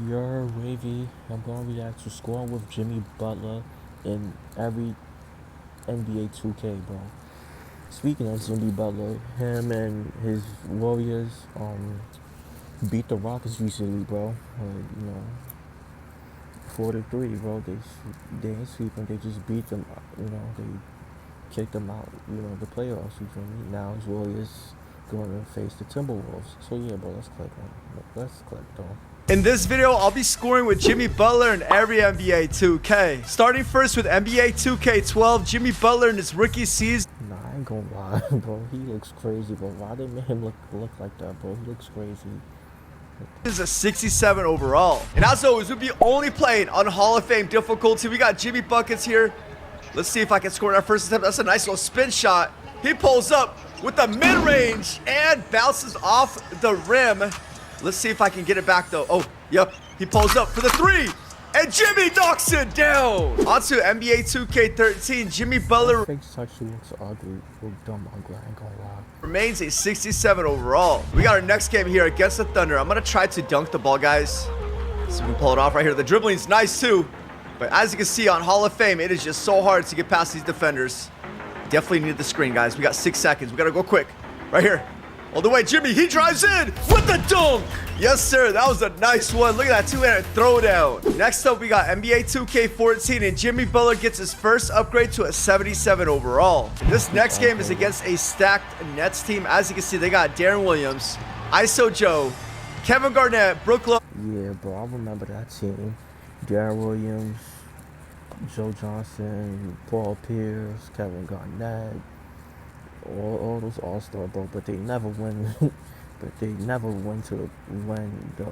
You're wavy. I'm going to react to scoring with Jimmy Butler in every NBA 2K, bro. Speaking of Jimmy Butler, him and his Warriors beat the Rockets recently, bro. 4-3, bro. They ain't sweeping. They just beat them. They kicked them out. The playoffs. You feel me? Now his Warriors going to face the Timberwolves. So yeah, bro. Let's click on. Let's click though. In this video, I'll be scoring with Jimmy Butler in every NBA 2K. Starting first with NBA 2K12, Jimmy Butler in his rookie season. Nah, I ain't gonna lie, bro. He looks crazy, bro. Why they made him look like that, bro? He looks crazy. This is a 67 overall. And as always, we'll be only playing on Hall of Fame difficulty. We got Jimmy Buckets here. Let's see if I can score in our first attempt. That's a nice little spin shot. He pulls up with the mid-range and bounces off the rim. Let's see if I can get it back, though. Oh, yep. He pulls up for the three. And Jimmy knocks it down. On to NBA 2K13. Jimmy Butler Face actually looks ugly. Look dumb ugly. I ain't gonna lie. Remains a 67 overall. We got our next game here against the Thunder. I'm going to try to dunk the ball, guys. So we can pull it off right here. The dribbling's nice, too. But as you can see on Hall of Fame, it is just so hard to get past these defenders. Definitely need the screen, guys. We got 6 seconds. We got to go quick. Right here. All the way, Jimmy, he drives in with the dunk. Yes, sir, that was a nice one. Look at that two-handed throwdown. Next up, we got NBA 2K14, and Jimmy Butler gets his first upgrade to a 77 overall. This next game is against a stacked Nets team. As you can see, they got Darren Williams, ISO Joe, Kevin Garnett, Brooklyn. Yeah, bro, I remember that team. Darren Williams, Joe Johnson, Paul Pierce, Kevin Garnett. All those all-star, bro, but they never win. But they never went to win the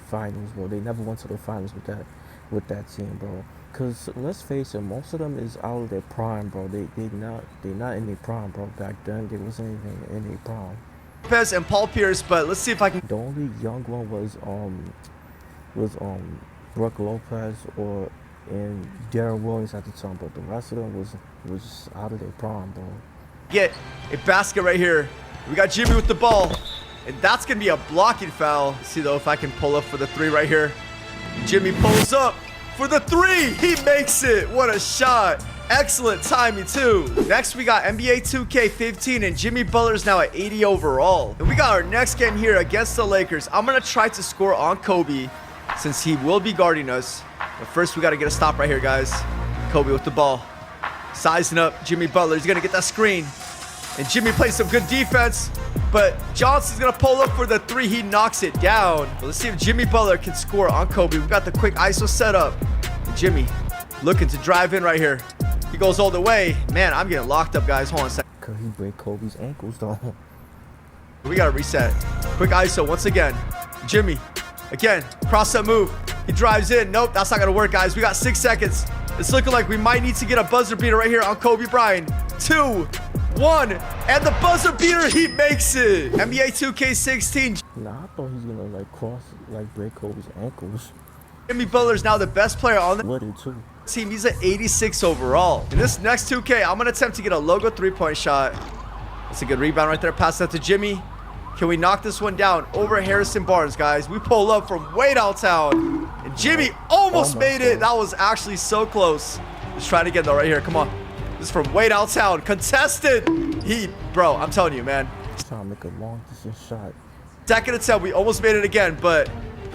finals, bro. They never went to the finals with that team, bro. Cause let's face it, most of them is out of their prime, bro. They not in their prime, bro. Back then, they wasn't even in their prime. Lopez and Paul Pierce, but let's see if I can. The only young one was Brook Lopez and Darren Williams at the time, but the rest of them was out of their prime, bro. Get a basket right here. We got Jimmy with the ball. And that's going to be a blocking foul. Let's see, though, if I can pull up for the three right here. Jimmy pulls up for the three. He makes it. What a shot. Excellent timing, too. Next, we got NBA 2K15, and Jimmy Butler's now at 80 overall. And we got our next game here against the Lakers. I'm going to try to score on Kobe since he will be guarding us. But first, we got to get a stop right here, guys. Kobe with the ball. Sizing up Jimmy Butler. He's going to get that screen. And Jimmy plays some good defense. But Johnson's going to pull up for the three. He knocks it down. Well, let's see if Jimmy Butler can score on Kobe. We've got the quick ISO setup. And Jimmy looking to drive in right here. He goes all the way. Man, I'm getting locked up, guys. Hold on a second. Could he break Kobe's ankles, though? We got to reset. Quick ISO once again. Jimmy, again, cross that move. He drives in. Nope, that's not going to work, guys. We got 6 seconds. It's looking like we might need to get a buzzer beater right here on Kobe Bryant. 2, 1, and the buzzer beater, he makes it. NBA 2K16. Nah, I thought he was gonna break Kobe's ankles. Jimmy Butler's now the best player on the What too? team. He's at 86 overall. In this next 2K, I'm gonna attempt to get a logo three-point shot. That's a good rebound right there. Pass that to Jimmy. Can we knock this one down over Harrison Barnes, guys? We pull up from way downtown. And Jimmy almost made it. That was actually so close. Let's try it again, though, right here. Come on. This is from way downtown. Contested. Bro, I'm telling you, man. Trying to make a long distance shot. Second attempt. We almost made it again, but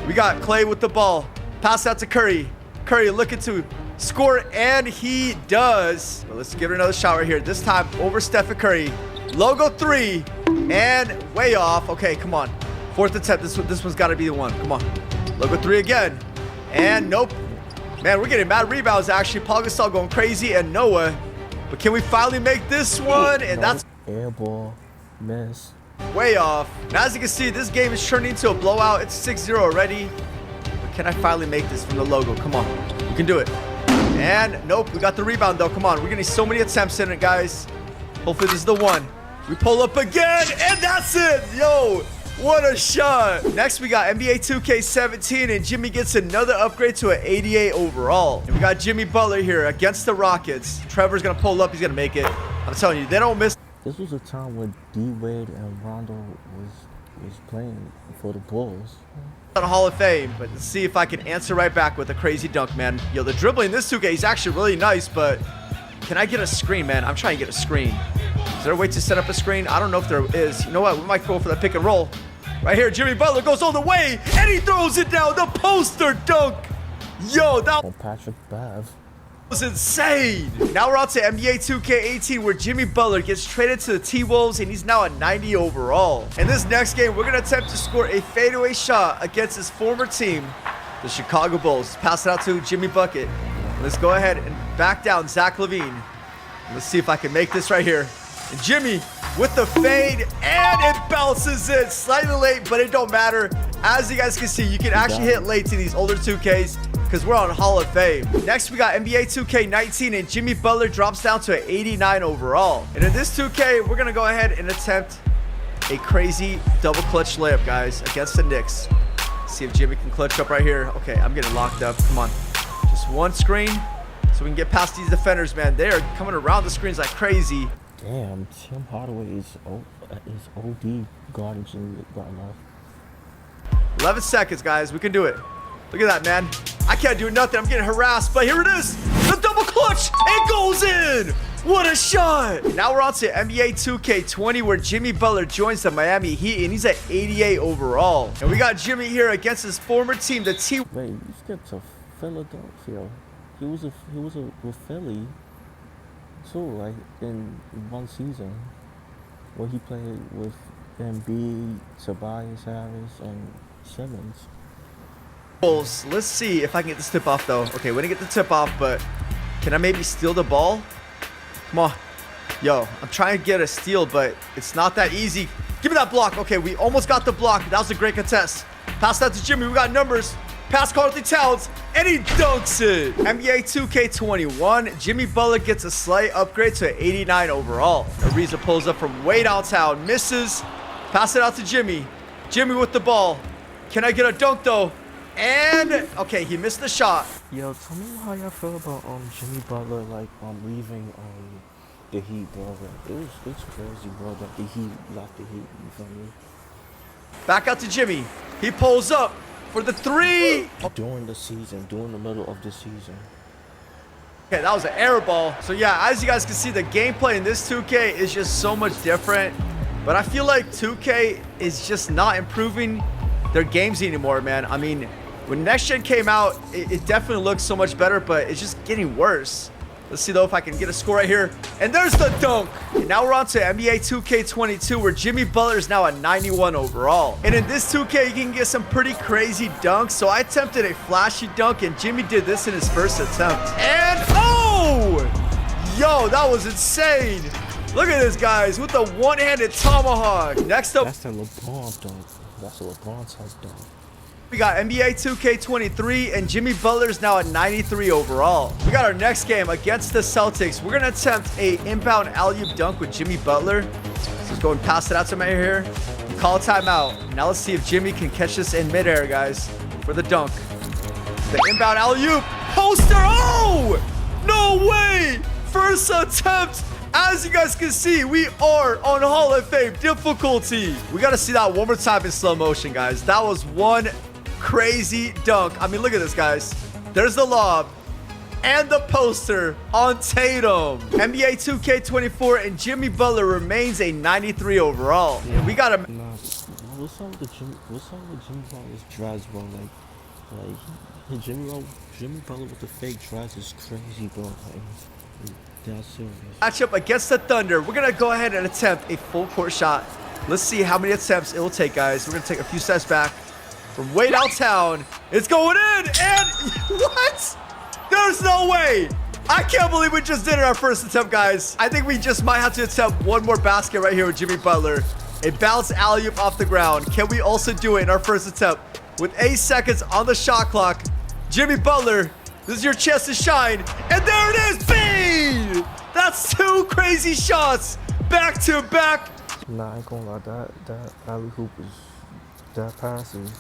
we got Clay with the ball. Pass out to Curry. Curry looking to score, and he does. Well, let's give it another shot right here. This time over Stephen Curry. Logo three. And way off. Okay, come on. Fourth attempt. This one's got to be the one. Come on. Logo three again. And nope. Man, we're getting mad rebounds, actually. Paul Gasol going crazy, and Noah. But can we finally make this one? And that's air ball. Miss. Way off. And as you can see, this game is turning into a blowout. It's 6-0 already. But can I finally make this from the logo? Come on. We can do it. And nope. We got the rebound, though. Come on. We're getting so many attempts in it, guys. Hopefully, this is the one. We pull up again, and that's it. Yo, what a shot. Next, we got NBA 2K17, and Jimmy gets another upgrade to an 88 overall. And we got Jimmy Butler here against the Rockets. Trevor's going to pull up. He's going to make it. I'm telling you, they don't miss. This was a time when D-Wade and Rondo was playing for the Bulls. on Hall of Fame, but let's see if I can answer right back with a crazy dunk, man. Yo, the dribbling in this 2K is actually really nice, but can I get a screen, man? I'm trying to get a screen. Is there a way to set up a screen? I don't know if there is. You know what? We might go for the pick and roll. Right here, Jimmy Butler goes all the way, and he throws it down. The poster dunk. Yo, that Patrick Bev. was insane. Now we're on to NBA 2K18, where Jimmy Butler gets traded to the T-Wolves, and he's now a 90 overall. In this next game, we're going to attempt to score a fadeaway shot against his former team, the Chicago Bulls. Pass it out to Jimmy Bucket. Let's go ahead and back down Zach LaVine. Let's see if I can make this right here. And Jimmy with the fade, and it bounces in slightly late, but it don't matter. As you guys can see, you can actually hit late in these older 2Ks because we're on Hall of Fame. Next, we got NBA 2K19, and Jimmy Butler drops down to an 89 overall. And in this 2K, we're going to go ahead and attempt a crazy double clutch layup, guys, against the Knicks. See if Jimmy can clutch up right here. Okay, I'm getting locked up. Come on. Just one screen so we can get past these defenders, man. They're coming around the screens like crazy. Damn, Tim Hardaway is OD guarding Jimmy Butler. 11 seconds, guys. We can do it. Look at that, man. I can't do nothing. I'm getting harassed, but here it is. The double clutch. It goes in. What a shot. Now we're on to NBA 2K20, where Jimmy Butler joins the Miami Heat, and he's at 88 overall. And we got Jimmy here against his former team, the T. Wait, you skipped to Philadelphia. He was with Philly too, like in one season, where he played with Embiid, Tobias Harris, and Simmons. Let's see if I can get this tip off, though. Okay, we didn't get the tip off, but can I maybe steal the ball? Come on. Yo, I'm trying to get a steal, but it's not that easy. Give me that block. Okay, we almost got the block. That was a great contest. Pass that to Jimmy. We got numbers. Pass Carlton Towns, and he dunks it. NBA 2K21, Jimmy Butler gets a slight upgrade to 89 overall. Ariza pulls up from way downtown, misses. Pass it out to Jimmy. Jimmy with the ball. Can I get a dunk, though? And, okay, he missed the shot. Yo, tell me how y'all feel about Jimmy Butler, like, leaving the Heat, bro. It's crazy, bro, that the Heat left the Heat, you feel me? Back out to Jimmy. He pulls up for the three. During the middle of the season. Okay, that was an air ball. So yeah, as you guys can see, the gameplay in this 2K is just so much different. But I feel like 2K is just not improving their games anymore, man. I mean, when Next Gen came out, it definitely looks so much better, but it's just getting worse. Let's see, though, if I can get a score right here. And there's the dunk. And now we're on to NBA 2K22, where Jimmy Butler is now a 91 overall. And in this 2K, you can get some pretty crazy dunks. So I attempted a flashy dunk, and Jimmy did this in his first attempt. And, oh! Yo, that was insane. Look at this, guys, with the one-handed tomahawk. Next up. That's a LeBron dunk. That's a LeBron type dunk. We got NBA 2K23, and Jimmy Butler is now at 93 overall. We got our next game against the Celtics. We're going to attempt a inbound alley-oop dunk with Jimmy Butler. So let's go and pass it out to him right here. Call a timeout. Now let's see if Jimmy can catch this in midair, guys, for the dunk. The inbound alley-oop. Poster. Oh! No way! First attempt. As you guys can see, we are on Hall of Fame difficulty. We got to see that one more time in slow motion, guys. That was one crazy dunk. I mean, look at this, guys. There's the lob and the poster on Tatum. NBA 2K24, and Jimmy Butler remains a 93 overall. Yeah, we got him. Nah, what's up with Jimmy Butler's dreads, bro? Like Jimmy Butler with the fake dreads is crazy, bro. That's serious. Matchup against the Thunder. We're gonna go ahead and attempt a full court shot. Let's see how many attempts it will take, guys. We're gonna take a few steps back from way downtown. It's going in, and what? There's no way. I can't believe we just did it our first attempt, guys. I think we just might have to attempt one more basket right here with Jimmy Butler. A bounce alley-oop off the ground. Can we also do it in our first attempt? With 8 seconds on the shot clock, Jimmy Butler, this is your chance to shine. And there it is, bang! That's 2 crazy shots back to back. Nah, I ain't gonna lie, that alley hoop that pass is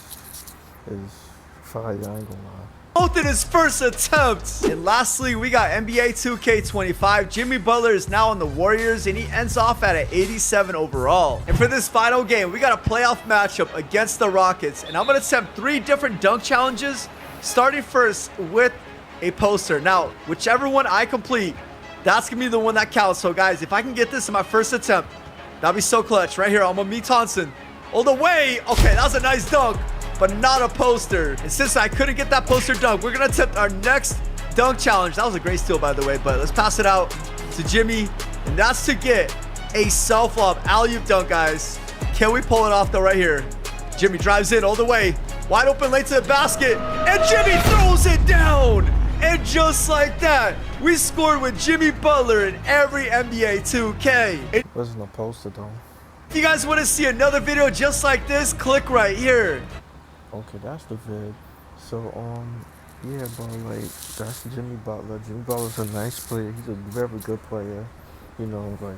fire, I ain't gonna lie. both in his first attempt. And lastly, we got NBA 2K25. Jimmy Butler is now on the Warriors, and he ends off at an 87 overall. And for this final game, we got a playoff matchup against the Rockets, and I'm going to attempt 3 different dunk challenges, starting first with a poster. Now, whichever one I complete, that's going to be the one that counts. So, guys, if I can get this in my first attempt, that'd be so clutch. Right here, I'm on me Thompson. All the way. Okay, that was a nice dunk, but not a poster. And since I couldn't get that poster dunk, we're going to attempt our next dunk challenge. That was a great steal, by the way, but let's pass it out to Jimmy. And that's to get a self-lob alley-oop dunk, guys. Can we pull it off, though, right here? Jimmy drives in all the way. Wide open late to the basket. And Jimmy throws it down. And just like that, we scored with Jimmy Butler in every NBA 2K. It wasn't a poster, though. If you guys want to see another video just like this, click right here. Okay, that's the vid. So, yeah, bro, like, that's Jimmy Butler. Jimmy Butler's a nice player. He's a very good player. You know, like,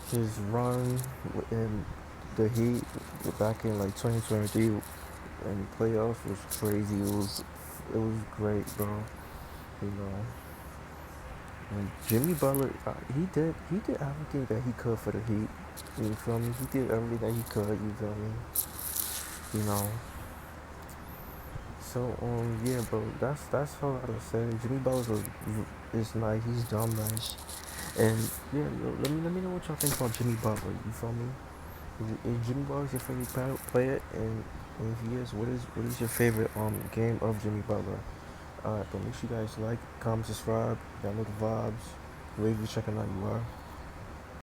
his run in the Heat back in, like, 2023 and playoffs was crazy. It was great, bro. You know. And Jimmy Butler, he did everything that he could for the Heat. You feel me? He did everything that he could, you feel me? You know. So yeah, bro, that's all I gotta say. Jimmy Butler is nice. He's dumb nice. And yeah, yo, let me know what y'all think about Jimmy Butler. You feel me? Is Jimmy Butler your favorite player? And if he is, what is your favorite game of Jimmy Butler? But make sure you guys like, comment, subscribe. Y'all know the vibes. Wherever you're checking out, you are.